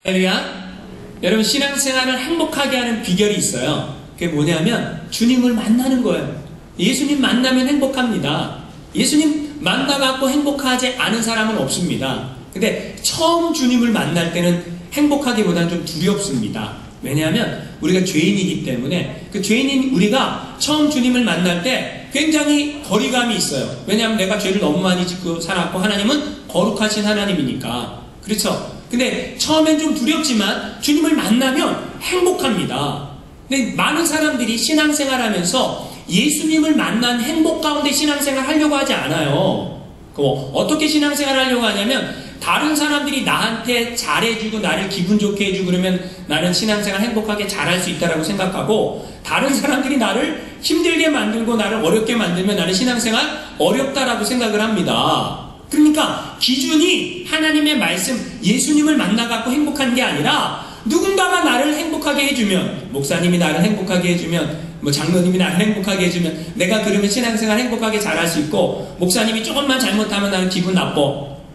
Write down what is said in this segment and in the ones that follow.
할렐루야. 여러분, 신앙생활을 행복하게 하는 비결이 있어요. 그게 뭐냐면 주님을 만나는 거예요. 예수님 만나면 행복합니다. 예수님 만나갖고 행복하지 않은 사람은 없습니다. 근데 처음 주님을 만날 때는 행복하기보다는 좀 두렵습니다. 왜냐하면 우리가 죄인이기 때문에 그 죄인인 우리가 처음 주님을 만날 때 굉장히 거리감이 있어요. 왜냐하면 내가 죄를 너무 많이 짓고 살았고 하나님은 거룩하신 하나님이니까. 그렇죠? 근데 처음엔 좀 두렵지만 주님을 만나면 행복합니다. 근데 많은 사람들이 신앙생활 하면서 예수님을 만난 행복 가운데 신앙생활 하려고 하지 않아요. 어떻게 신앙생활 하려고 하냐면 다른 사람들이 나한테 잘해주고 나를 기분 좋게 해주고 그러면 나는 신앙생활 행복하게 잘할 수 있다고 생각하고, 다른 사람들이 나를 힘들게 만들고 나를 어렵게 만들면 나는 신앙생활 어렵다라고 생각을 합니다. 그러니까 기준이 하나님의 말씀, 예수님을 만나갖고 행복한 게 아니라 누군가가 나를 행복하게 해주면, 목사님이 나를 행복하게 해주면, 장로님이 나를 행복하게 해주면 내가 그러면 신앙생활 행복하게 잘할 수 있고, 목사님이 조금만 잘못하면 나는 기분 나빠.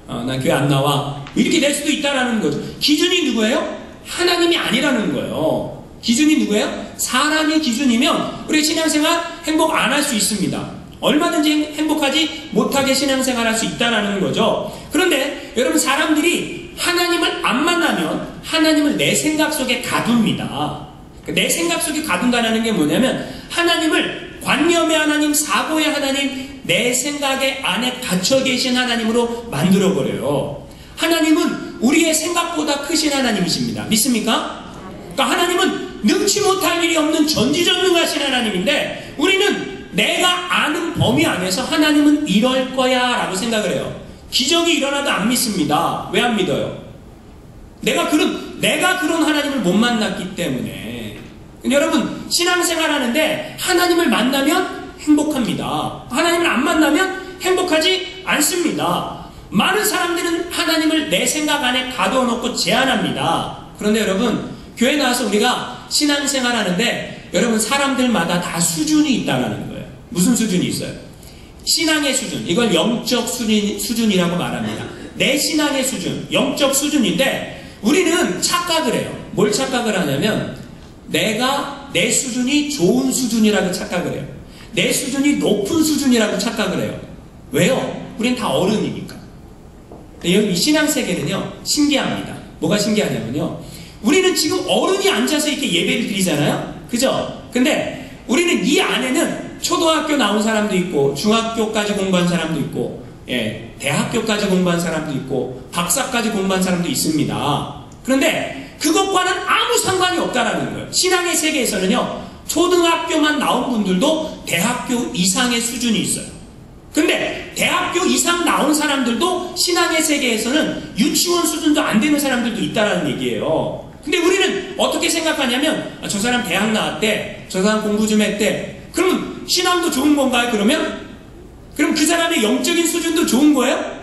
난 교회 안 나와. 이렇게 될 수도 있다라는 거죠. 기준이 누구예요? 하나님이 아니라는 거예요. 기준이 누구예요? 사람이 기준이면 우리 신앙생활 행복 안 할 수 있습니다. 얼마든지 행복하지 못하게 신앙생활 할 수 있다는 거죠. 그런데 여러분, 사람들이 하나님을 안 만나면 하나님을 내 생각 속에 가둡니다. 내 생각 속에 가둔다는 게 뭐냐면 하나님을 관념의 하나님, 사고의 하나님, 내 생각의 안에 갇혀 계신 하나님으로 만들어버려요. 하나님은 우리의 생각보다 크신 하나님이십니다. 믿습니까? 그러니까 하나님은 능치 못할 일이 없는 전지전능하신 하나님인데 우리는 내가 아는 범위 안에서 하나님은 이럴 거야 라고 생각을 해요. 기적이 일어나도 안 믿습니다. 왜 안 믿어요? 내가 그런 하나님을 못 만났기 때문에. 여러분, 신앙생활 하는데 하나님을 만나면 행복합니다. 하나님을 안 만나면 행복하지 않습니다. 많은 사람들은 하나님을 내 생각 안에 가둬놓고 제한합니다. 그런데 여러분, 교회 나와서 우리가 신앙생활 하는데 여러분, 사람들마다 다 수준이 있다는 거예요. 무슨 수준이 있어요? 신앙의 수준. 이걸 영적 수준이라고 말합니다. 내 신앙의 수준, 영적 수준인데 우리는 착각을 해요. 뭘 착각을 하냐면 내 수준이 좋은 수준이라고 착각을 해요. 내 수준이 높은 수준이라고 착각을 해요. 왜요? 우린 다 어른이니까. 여기 이 신앙세계는요, 신기합니다. 뭐가 신기하냐면요, 우리는 지금 어른이 앉아서 이렇게 예배를 드리잖아요? 그죠? 근데 우리는 이 안에는 초등학교 나온 사람도 있고, 중학교까지 공부한 사람도 있고, 대학교까지 공부한 사람도 있고, 박사까지 공부한 사람도 있습니다. 그런데 그것과는 아무 상관이 없다라는 거예요. 신앙의 세계에서는요, 초등학교만 나온 분들도 대학교 이상의 수준이 있어요. 근데 대학교 이상 나온 사람들도 신앙의 세계에서는 유치원 수준도 안 되는 사람들도 있다라는 얘기예요. 근데 우리는 어떻게 생각하냐면, 저 사람 대학 나왔대, 저 사람 공부 좀 했대. 그러면 신앙도 좋은 건가요? 그럼 그 사람의 영적인 수준도 좋은 거예요?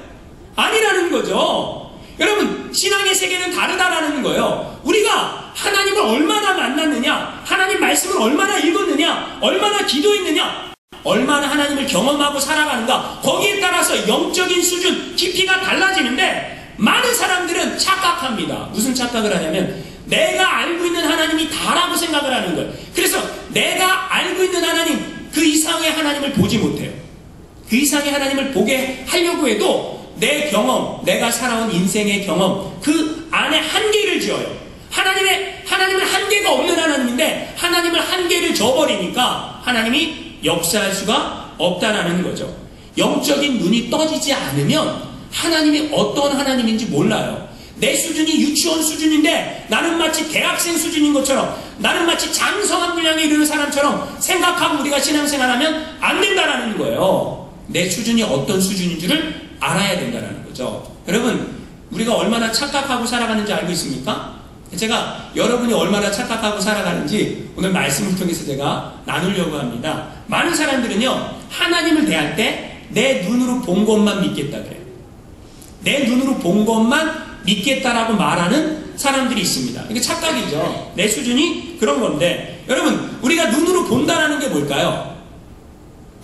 아니라는 거죠. 여러분, 신앙의 세계는 다르다라는 거예요. 우리가 하나님을 얼마나 만났느냐, 하나님 말씀을 얼마나 읽었느냐, 얼마나 기도했느냐, 얼마나 하나님을 경험하고 살아가는가, 거기에 따라서 영적인 수준, 깊이가 달라지는데 많은 사람들은 착각합니다. 무슨 착각을 하냐면 내가 알고 있는 하나님이 다라고 생각을 하는 거예요. 그래서 내가 알고 있는 하나님, 그 이상의 하나님을 보지 못해요. 그 이상의 하나님을 보게 하려고 해도 내 경험, 내가 살아온 인생의 경험, 그 안에 한계를 지어요. 하나님은 한계가 없는 하나님인데 하나님을 한계를 줘버리니까 하나님이 역사할 수가 없다라는 거죠. 영적인 눈이 떠지지 않으면 하나님이 어떤 하나님인지 몰라요. 내 수준이 유치원 수준인데 나는 마치 대학생 수준인 것처럼, 나는 마치 장성한 분량에 이르는 사람처럼 생각하고 우리가 신앙생활하면 안 된다라는 거예요. 내 수준이 어떤 수준인 줄을 알아야 된다는 거죠. 여러분, 우리가 얼마나 착각하고 살아가는지 알고 있습니까? 제가 여러분이 얼마나 착각하고 살아가는지 오늘 말씀을 통해서 제가 나누려고 합니다. 많은 사람들은요, 하나님을 대할 때 내 눈으로 본 것만 믿겠다 그래요. 내 눈으로 본 것만 믿겠다라고 말하는 사람들이 있습니다. 이게 착각이죠. 내 수준이 그런 건데, 여러분, 우리가 눈으로 본다라는 게 뭘까요?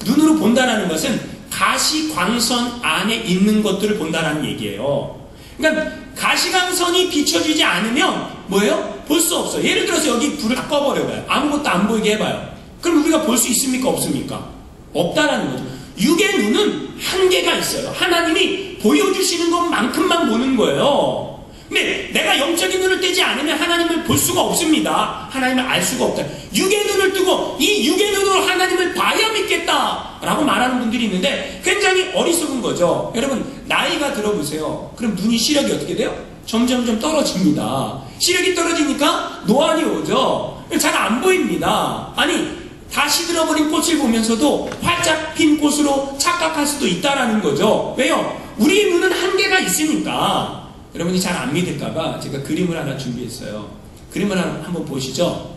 눈으로 본다라는 것은 가시광선 안에 있는 것들을 본다라는 얘기예요. 그러니까 가시광선이 비춰주지 않으면 뭐예요? 볼 수 없어요. 예를 들어서 여기 불을 다 꺼버려봐요. 아무것도 안 보이게 해봐요. 그럼 우리가 볼 수 있습니까? 없습니까? 없다라는 거죠. 육의 눈은 한계가 있어요. 하나님이 보여주시는 것만큼만 보는 거예요. 근데 내가 영적인 눈을 떼지 않으면 하나님을 볼 수가 없습니다. 하나님을 알 수가 없다. 육의 눈을 뜨고 이 육의 눈으로 하나님을 봐야 믿겠다라고 말하는 분들이 있는데 굉장히 어리석은 거죠. 여러분 나이가 들어보세요. 그럼 눈이 시력이 어떻게 돼요? 점점점 떨어집니다. 시력이 떨어지니까 노안이 오죠. 잘 안 보입니다. 아니 다 시들어버린 꽃을 보면서도 활짝 핀 꽃으로 착각할 수도 있다라는 거죠. 왜요? 우리의 눈은 한계가 있으니까. 여러분이 잘 안 믿을까봐 제가 그림을 하나 준비했어요. 그림을 하나 한번 보시죠.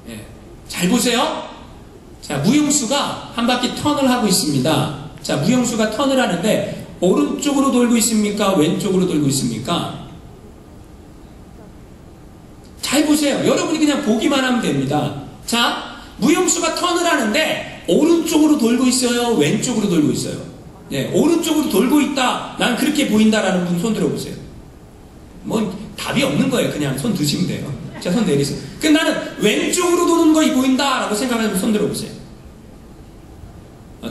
예, 잘 보세요. 자, 무용수가 한 바퀴 턴을 하고 있습니다. 자, 무용수가 턴을 하는데 오른쪽으로 돌고 있습니까? 왼쪽으로 돌고 있습니까? 잘 보세요. 여러분이 그냥 보기만 하면 됩니다. 자, 무용수가 턴을 하는데 오른쪽으로 돌고 있어요? 왼쪽으로 돌고 있어요? 네, 오른쪽으로 돌고 있다. 난 그렇게 보인다라는 분 손 들어보세요. 뭐 답이 없는 거예요. 그냥 손 드시면 돼요. 자, 손 내리세요. 그럼 나는 왼쪽으로 도는 거이 보인다라고 생각하면 손 들어보세요.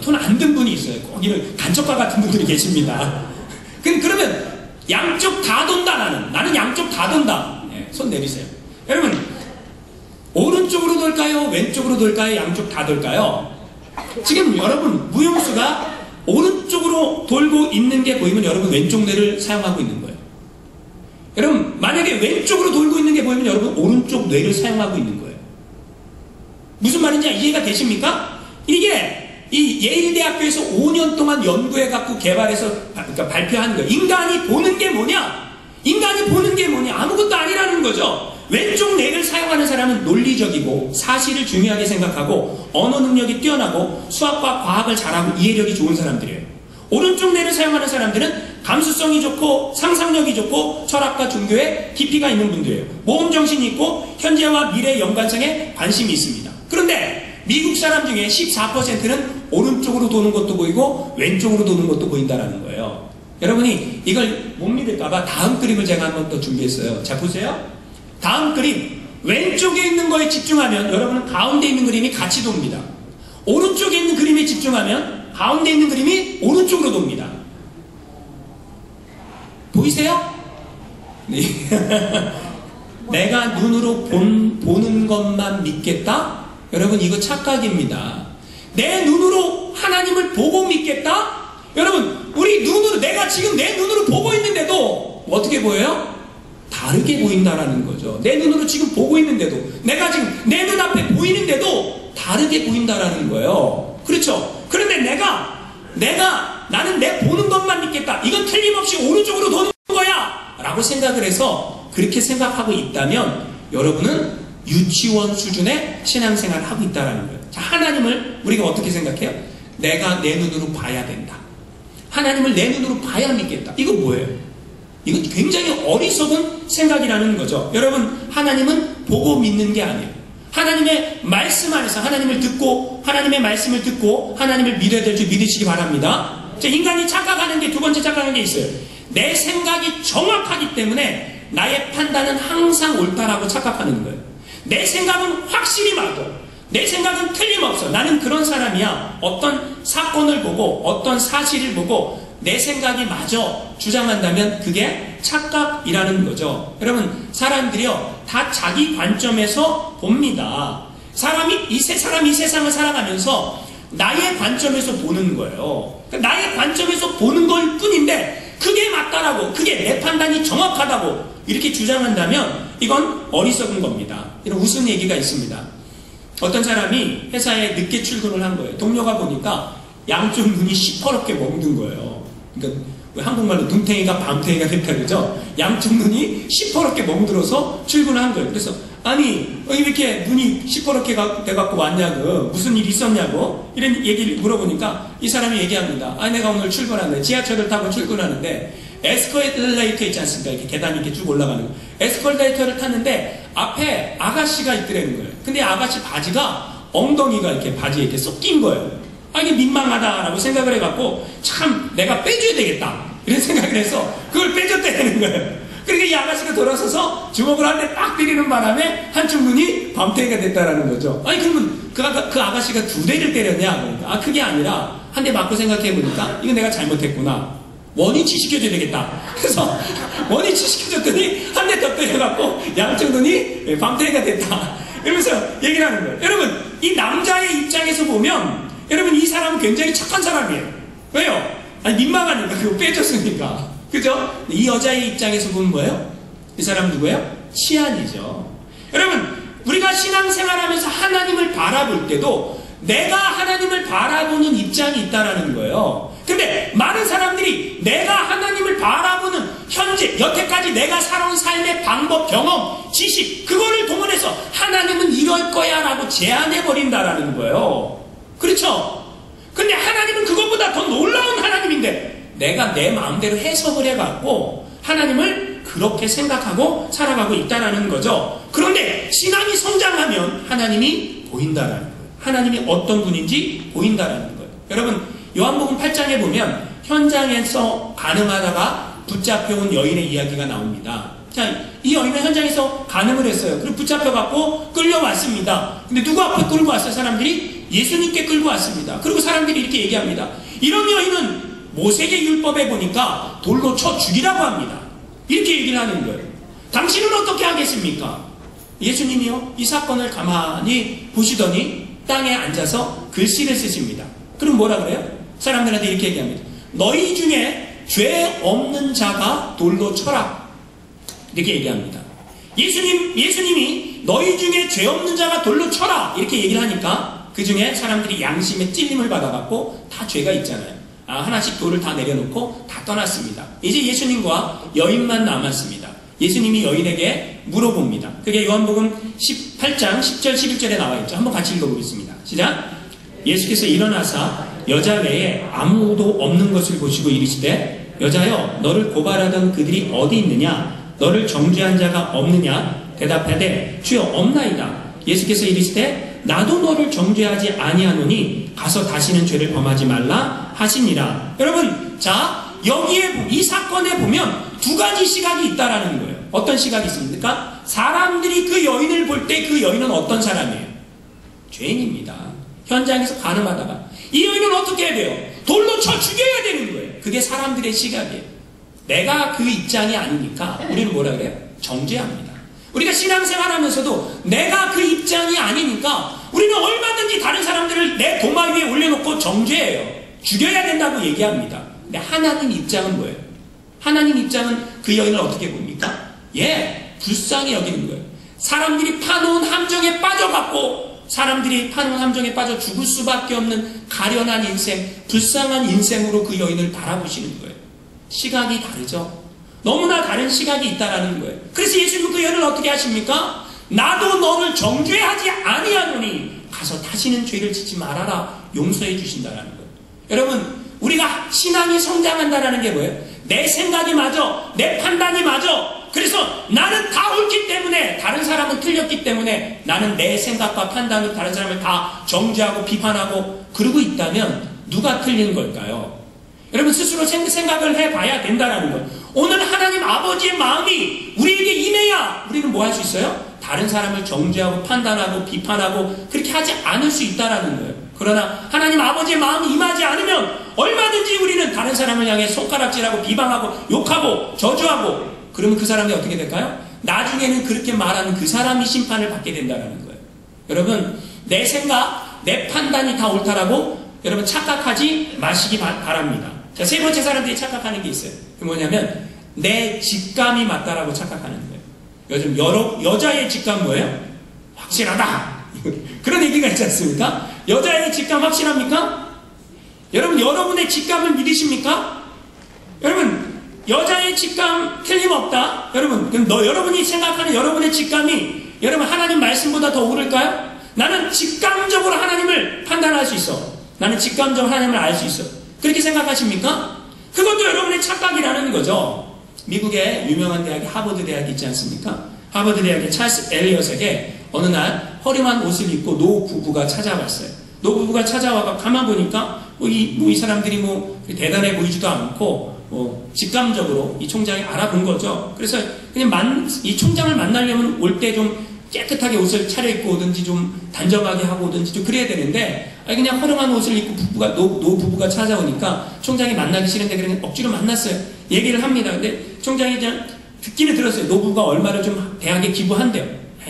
손 안 든 분이 있어요. 꼭 이런 간첩과 같은 분들이 계십니다. 그러면 양쪽 다 돈다. 나는 양쪽 다 돈다. 네, 손 내리세요. 여러분 오른쪽으로 돌까요? 왼쪽으로 돌까요? 양쪽 다 돌까요? 지금 여러분 무용수가 오른쪽으로 돌고 있는 게 보이면 여러분 왼쪽 뇌를 사용하고 있는 거예요. 여러분 만약에 왼쪽으로 돌고 있는 게 보이면 여러분 오른쪽 뇌를 사용하고 있는 거예요. 무슨 말인지 이해가 되십니까? 이게 이 예일대학교에서 5년 동안 연구해갖고 개발해서 그러니까 발표한 거예요. 인간이 보는 게 뭐냐? 인간이 보는 게 뭐냐? 아무것도 아니라는 거죠. 왼쪽 뇌를 사용하는 사람은 논리적이고 사실을 중요하게 생각하고 언어 능력이 뛰어나고 수학과 과학을 잘하고 이해력이 좋은 사람들이에요. 오른쪽 뇌를 사용하는 사람들은 감수성이 좋고 상상력이 좋고 철학과 종교에 깊이가 있는 분들이에요. 모험정신이 있고 현재와 미래 연관성에 관심이 있습니다. 그런데 미국 사람 중에 14%는 오른쪽으로 도는 것도 보이고 왼쪽으로 도는 것도 보인다는 거예요. 여러분이 이걸 못 믿을까봐 다음 그림을 제가 한번 더 준비했어요. 자, 보세요. 다음 그림, 왼쪽에 있는 거에 집중하면 여러분은 가운데 있는 그림이 같이 돕니다. 오른쪽에 있는 그림에 집중하면 가운데 있는 그림이 오른쪽으로 돕니다. 보이세요? 네. 내가 눈으로 보는 것만 믿겠다? 여러분 이거 착각입니다. 내 눈으로 하나님을 보고 믿겠다? 여러분 우리 눈으로 내가 지금 내 눈으로 보고 있는데도 어떻게 보여요? 다르게 보인다라는 거죠. 내 눈으로 지금 보고 있는데도 내가 지금 내 눈앞에 보이는데도 다르게 보인다라는 거예요. 그렇죠? 그런데 나는 내 보는 것만 믿겠다. 이건 틀림없이 오른쪽으로 도는 거야 라고 생각을 해서 그렇게 생각하고 있다면 여러분은 유치원 수준의 신앙생활을 하고 있다는 거예요. 자, 하나님을 우리가 어떻게 생각해요? 내가 내 눈으로 봐야 된다. 하나님을 내 눈으로 봐야 믿겠다. 이거 뭐예요? 이건 굉장히 어리석은 생각이라는 거죠. 여러분 하나님은 보고 믿는 게 아니에요. 하나님의 말씀 안에서 하나님을 듣고 하나님의 말씀을 듣고 하나님을 믿어야 될 줄 믿으시기 바랍니다. 자, 인간이 착각하는 게 두 번째 착각하는 게 있어요. 내 생각이 정확하기 때문에 나의 판단은 항상 옳다라고 착각하는 거예요. 내 생각은 확실히 맞아. 내 생각은 틀림없어. 나는 그런 사람이야. 어떤 사건을 보고 어떤 사실을 보고 내 생각이 맞아 주장한다면 그게 착각이라는 거죠. 여러분 사람들이요 다 자기 관점에서 봅니다. 사람이 이 세상을 살아가면서 나의 관점에서 보는 거예요. 나의 관점에서 보는 걸 뿐인데 그게 맞다라고 그게 내 판단이 정확하다고 이렇게 주장한다면 이건 어리석은 겁니다. 이런 웃은 얘기가 있습니다. 어떤 사람이 회사에 늦게 출근을 한 거예요. 동료가 보니까 양쪽 눈이 시퍼렇게 멍든 거예요. 그러니까 한국말로 눈탱이가 밤탱이가 됐다 그러죠. 양쪽 눈이 시퍼렇게 멍들어서 출근을 한 거예요. 그래서 아니 왜 이렇게 눈이 시퍼렇게 돼갖고 왔냐고 무슨 일 있었냐고 이런 얘기를 물어보니까 이 사람이 얘기합니다. 아 내가 오늘 출근하는데 지하철을 타고 출근하는데 에스컬레이터 있지 않습니까? 이렇게 계단이 이렇게 쭉 올라가는 거. 에스컬레이터를 탔는데 앞에 아가씨가 있더라는 거예요. 근데 아가씨 바지가 엉덩이가 이렇게 바지에 이렇게 쏙 낀 거예요. 아 이게 민망하다라고 생각을 해갖고 참 내가 빼줘야 되겠다 이런 생각을 해서 그걸 빼줬다는 거예요. 그러니까 이 아가씨가 돌아서서 주먹을 한 대 딱 때리는 바람에 한쪽 눈이 밤탱이가 됐다라는 거죠. 아니 그러면 그 아가씨가 두 대를 때렸냐? 그러니까 그게 아니라 한 대 맞고 생각해보니까 이거 내가 잘못했구나. 원위치 시켜줘야 되겠다. 그래서 원위치 시켜줬더니 한 대 더 때려갖고 양쪽 눈이 밤탱이가 됐다. 이러면서 얘기를 하는 거예요. 여러분 이 남자의 입장에서 보면 여러분 이 사람은 굉장히 착한 사람이에요. 왜요? 아니 민망하니까 그거 빼줬으니까. 그죠? 이 여자의 입장에서 보면 뭐예요? 이 사람 누구예요? 치안이죠. 여러분 우리가 신앙생활하면서 하나님을 바라볼 때도 내가 하나님을 바라보는 입장이 있다라는 거예요. 근데 많은 사람들이 내가 하나님을 바라보는 현재 여태까지 내가 살아온 삶의 방법, 경험, 지식 그거를 동원해서 하나님은 이럴 거야 라고 제안해버린다라는 거예요. 그렇죠? 근데 하나님은 그것보다 더 놀라운 하나님인데 내가 내 마음대로 해석을 해갖고 하나님을 그렇게 생각하고 살아가고 있다라는 거죠. 그런데 신앙이 성장하면 하나님이 보인다라는 거예요. 하나님이 어떤 분인지 보인다라는 거예요. 여러분 요한복음 8장에 보면 현장에서 간음하다가 붙잡혀온 여인의 이야기가 나옵니다. 자, 이 여인은 현장에서 간음을 했어요. 그리고 붙잡혀갖고 끌려왔습니다. 근데 누구 앞에 끌고 왔어요? 사람들이? 예수님께 끌고 왔습니다. 그리고 사람들이 이렇게 얘기합니다. 이런 여인은 모세의 율법에 보니까 돌로 쳐 죽이라고 합니다. 이렇게 얘기를 하는 거예요. 당신은 어떻게 하겠습니까? 예수님이요 이 사건을 가만히 보시더니 땅에 앉아서 글씨를 쓰십니다. 그럼 뭐라 그래요? 사람들한테 이렇게 얘기합니다. 너희 중에 죄 없는 자가 돌로 쳐라. 이렇게 얘기합니다. 예수님이 너희 중에 죄 없는 자가 돌로 쳐라. 이렇게 얘기를 하니까 그 중에 사람들이 양심의 찔림을 받아갖고 다 죄가 있잖아요. 하나씩 돌을 다 내려놓고 다 떠났습니다. 이제 예수님과 여인만 남았습니다. 예수님이 여인에게 물어봅니다. 그게 요한복음 18장 10절 11절에 나와 있죠. 한번 같이 읽어보겠습니다. 시작. 예수께서 일어나사 여자 외에 아무도 없는 것을 보시고 이르시되 여자여 너를 고발하던 그들이 어디 있느냐? 너를 정죄한 자가 없느냐? 대답하되 주여 없나이다. 예수께서 이르시되 나도 너를 정죄하지 아니하노니 가서 다시는 죄를 범하지 말라 하시니라. 여러분 자 여기에 이 사건에 보면 두 가지 시각이 있다라는 거예요. 어떤 시각이 있습니까? 사람들이 그 여인을 볼 때 그 여인은 어떤 사람이에요? 죄인입니다. 현장에서 간음하다가 이 여인은 어떻게 해야 돼요? 돌로 쳐 죽여야 되는 거예요. 그게 사람들의 시각이에요. 내가 그 입장이 아니니까 우리는 뭐라 그래요? 정죄합니다. 우리가 신앙생활하면서도 내가 그 입장이 아니니까 우리는 얼마든지 다른 사람들을 내 도마 위에 올려놓고 정죄해요. 죽여야 된다고 얘기합니다. 근데 하나님 입장은 뭐예요? 하나님 입장은 그 여인을 어떻게 봅니까? 불쌍히 여기는 거예요. 사람들이 파놓은 함정에 빠져갖고 사람들이 파놓은 함정에 빠져 죽을 수밖에 없는 가련한 인생, 불쌍한 인생으로 그 여인을 바라보시는 거예요. 시각이 다르죠? 너무나 다른 시각이 있다라는 거예요. 그래서 예수님은 그 여인을 어떻게 하십니까? 나도 너를 정죄하지 아니하노니 가서 다시는 죄를 짓지 말아라. 용서해 주신다라는 거예요. 여러분 우리가 신앙이 성장한다라는 게 뭐예요? 내 생각이 맞아, 내 판단이 맞아. 그래서 나는 다 옳기 때문에 다른 사람은 틀렸기 때문에 나는 내 생각과 판단으로 다른 사람을 다 정죄하고 비판하고 그러고 있다면 누가 틀린 걸까요? 여러분 스스로 생각을 해봐야 된다는 거예요. 오늘 하나님 아버지의 마음이 우리에게 임해야 우리는 뭐 할 수 있어요? 다른 사람을 정죄하고 판단하고 비판하고 그렇게 하지 않을 수 있다는 거예요. 그러나 하나님 아버지의 마음이 임하지 않으면 얼마든지 우리는 다른 사람을 향해 손가락질하고 비방하고 욕하고 저주하고 그러면 그 사람이 어떻게 될까요? 나중에는 그렇게 말하는 그 사람이 심판을 받게 된다는 거예요. 여러분 내 생각, 내 판단이 다 옳다라고 여러분 착각하지 마시기 바랍니다. 자, 세 번째 사람들이 착각하는 게 있어요. 그게 뭐냐면 내 직감이 맞다라고 착각하는 거예요. 요즘 여자의 직감 뭐예요? 확실하다. 그런 얘기가 있지 않습니까? 여자의 직감 확실합니까? 여러분 여러분의 직감을 믿으십니까? 여러분 여자의 직감 틀림없다. 여러분 그럼 여러분이 생각하는 여러분의 직감이 여러분 하나님 말씀보다 더 옳을까요? 나는 직감적으로 하나님을 판단할 수 있어. 나는 직감적으로 하나님을 알 수 있어. 그렇게 생각하십니까? 그것도 여러분의 착각이라는 거죠. 미국의 유명한 대학이 하버드 대학이 있지 않습니까? 하버드 대학의 찰스 엘리엇에게 어느 날 허름한 옷을 입고 노 부부가 찾아왔어요. 노 부부가 찾아와가 가만 보니까 이 사람들이 대단해 보이지도 않고 직감적으로 이 총장이 알아본 거죠. 그래서 그냥 이 총장을 만나려면 올 때 좀 깨끗하게 옷을 차려입고 오든지 좀 단정하게 하고 오든지 좀 그래야 되는데 그냥 허름한 옷을 입고 노 부부가 찾아오니까 총장이 만나기 싫은데 그냥 억지로 만났어요. 얘기를 합니다. 근데 총장이 그냥 듣기는 들었어요. 노부부가 얼마를 좀 대학에 기부한대요.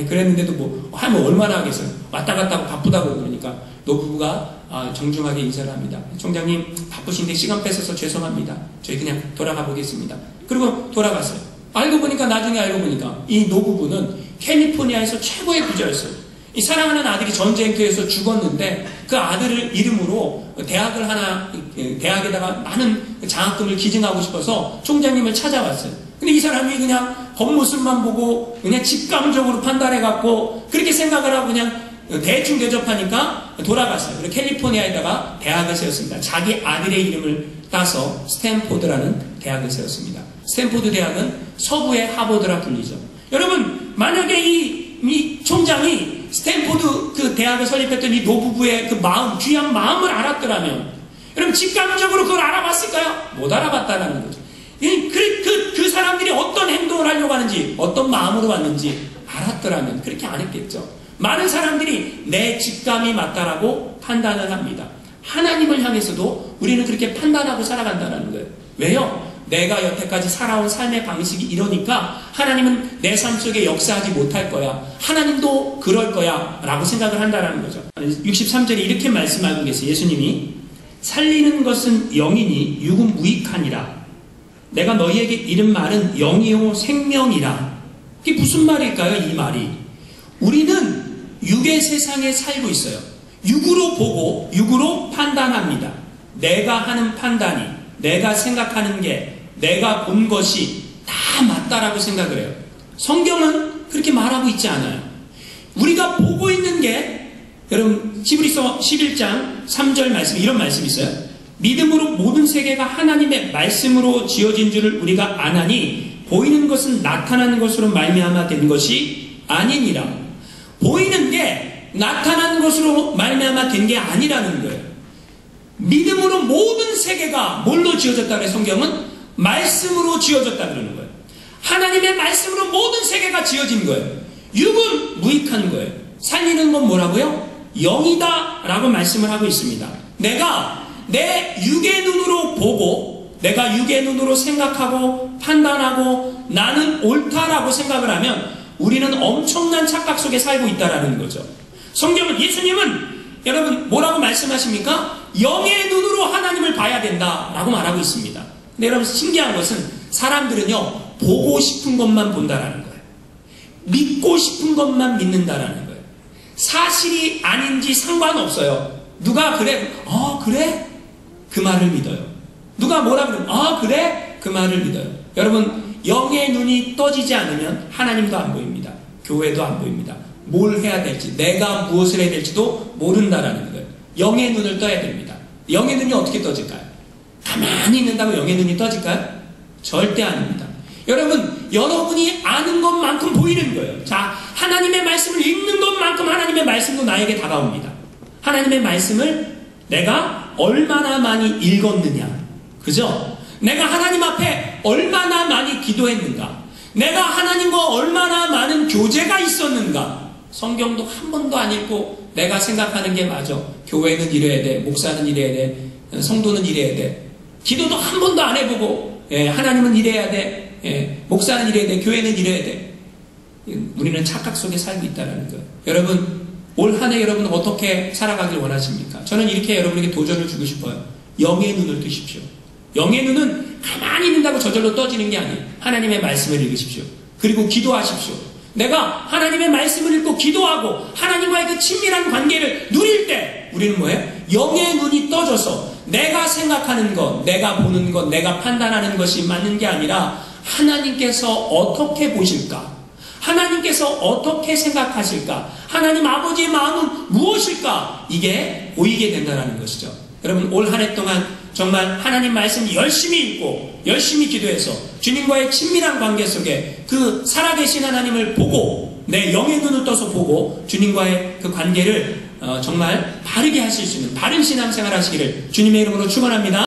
그랬는데도 뭐 하면 얼마나 하겠어요. 왔다 갔다 하고 바쁘다고 그러니까 노부부가 정중하게 인사를 합니다. 총장님 바쁘신데 시간 뺏어서 죄송합니다. 저희 그냥 돌아가 보겠습니다. 그리고 돌아갔어요. 나중에 알고 보니까 이 노부부는 캘리포니아에서 최고의 부자였어요. 이 사랑하는 아들이 전쟁터에서 죽었는데 그 아들을 이름으로 대학에다가 많은 장학금을 기증하고 싶어서 총장님을 찾아왔어요. 근데 이 사람이 그냥 겉모습만 보고 그냥 직감적으로 판단해갖고 그렇게 생각을 하고 그냥 대충 대접하니까 돌아갔어요. 그리고 캘리포니아에다가 대학을 세웠습니다. 자기 아들의 이름을 따서 스탠포드라는 대학을 세웠습니다. 스탠포드 대학은 서부의 하버드라 불리죠. 여러분, 만약에 이 총장이 스탠포드 그 대학을 설립했던 이 노부부의 그 마음, 귀한 마음을 알았더라면, 여러분, 직감적으로 그걸 알아봤을까요? 못 알아봤다라는 거죠. 그 사람들이 어떤 행동을 하려고 하는지, 어떤 마음으로 왔는지 알았더라면 그렇게 안 했겠죠. 많은 사람들이 내 직감이 맞다라고 판단을 합니다. 하나님을 향해서도 우리는 그렇게 판단하고 살아간다는 거예요. 왜요? 내가 여태까지 살아온 삶의 방식이 이러니까 하나님은 내 삶 속에 역사하지 못할 거야. 하나님도 그럴 거야. 라고 생각을 한다는 거죠. 63절에 이렇게 말씀하고 계세요. 예수님이 살리는 것은 영이니 육은 무익하니라. 내가 너희에게 이른 말은 영이요 생명이라. 이게 무슨 말일까요? 이 말이. 우리는 육의 세상에 살고 있어요. 육으로 보고 육으로 판단합니다. 내가 하는 판단이, 내가 생각하는 게, 내가 본 것이 다 맞다라고 생각을 해요. 성경은 그렇게 말하고 있지 않아요. 우리가 보고 있는 게, 여러분 히브리서 11장 3절 말씀, 이런 말씀이 있어요. 믿음으로 모든 세계가 하나님의 말씀으로 지어진 줄을 우리가 아나니 보이는 것은 나타나는 것으로 말미암아 된 것이 아니니라. 보이는 게 나타난 것으로 말미암아 된 게 아니라는 거예요. 믿음으로 모든 세계가 뭘로 지어졌다 그래? 성경은 말씀으로 지어졌다 그러는 거예요. 하나님의 말씀으로 모든 세계가 지어진 거예요. 육은 무익한 거예요. 살리는 건 뭐라고요? 영이다 라고 말씀을 하고 있습니다. 내가 내 육의 눈으로 보고 내가 육의 눈으로 생각하고 판단하고 나는 옳다라고 생각을 하면 우리는 엄청난 착각 속에 살고 있다라는 거죠. 성경은, 예수님은 여러분 뭐라고 말씀하십니까? 영의 눈으로 하나님을 봐야 된다라고 말하고 있습니다. 근데 여러분 신기한 것은 사람들은요 보고 싶은 것만 본다라는 거예요. 믿고 싶은 것만 믿는다라는 거예요. 사실이 아닌지 상관없어요. 누가 그래? 그래? 그 말을 믿어요. 누가 뭐라 그러면 그래? 그 말을 믿어요. 여러분 영의 눈이 떠지지 않으면 하나님도 안 보입니다. 교회도 안 보입니다. 뭘 해야 될지, 내가 무엇을 해야 될지도 모른다라는 거예요. 영의 눈을 떠야 됩니다. 영의 눈이 어떻게 떠질까요? 가만히 있는다고 영의 눈이 떠질까요? 절대 아닙니다. 여러분, 여러분이 아는 것만큼 보이는 거예요. 자, 하나님의 말씀을 읽는 것만큼 하나님의 말씀도 나에게 다가옵니다. 하나님의 말씀을 내가 얼마나 많이 읽었느냐, 그죠? 내가 하나님 앞에 얼마나 많이 기도했는가, 내가 하나님과 얼마나 많은 교제가 있었는가. 성경도 한 번도 안 읽고 내가 생각하는 게 맞아. 교회는 이래야 돼, 목사는 이래야 돼, 성도는 이래야 돼. 기도도 한 번도 안 해보고 하나님은 이래야 돼, 목사는 이래야 돼, 교회는 이래야 돼. 우리는 착각 속에 살고 있다는 거예요. 여러분, 올 한 해 여러분 어떻게 살아가길 원하십니까? 저는 이렇게 여러분에게 도전을 주고 싶어요. 영의 눈을 뜨십시오. 영의 눈은 가만히 있는다고 저절로 떠지는 게 아니에요. 하나님의 말씀을 읽으십시오. 그리고 기도하십시오. 내가 하나님의 말씀을 읽고 기도하고 하나님과의 그 친밀한 관계를 누릴 때 우리는 뭐예요? 영의 눈이 떠져서 내가 생각하는 것, 내가 보는 것, 내가 판단하는 것이 맞는 게 아니라 하나님께서 어떻게 보실까? 하나님께서 어떻게 생각하실까? 하나님 아버지의 마음은 무엇일까? 이게 보이게 된다는 것이죠. 여러분, 올 한 해 동안 정말 하나님 말씀 열심히 읽고 열심히 기도해서 주님과의 친밀한 관계 속에 그 살아계신 하나님을 보고 내 영의 눈을 떠서 보고 주님과의 그 관계를 정말 바르게 하실 수 있는 바른 신앙생활 하시기를 주님의 이름으로 축원합니다.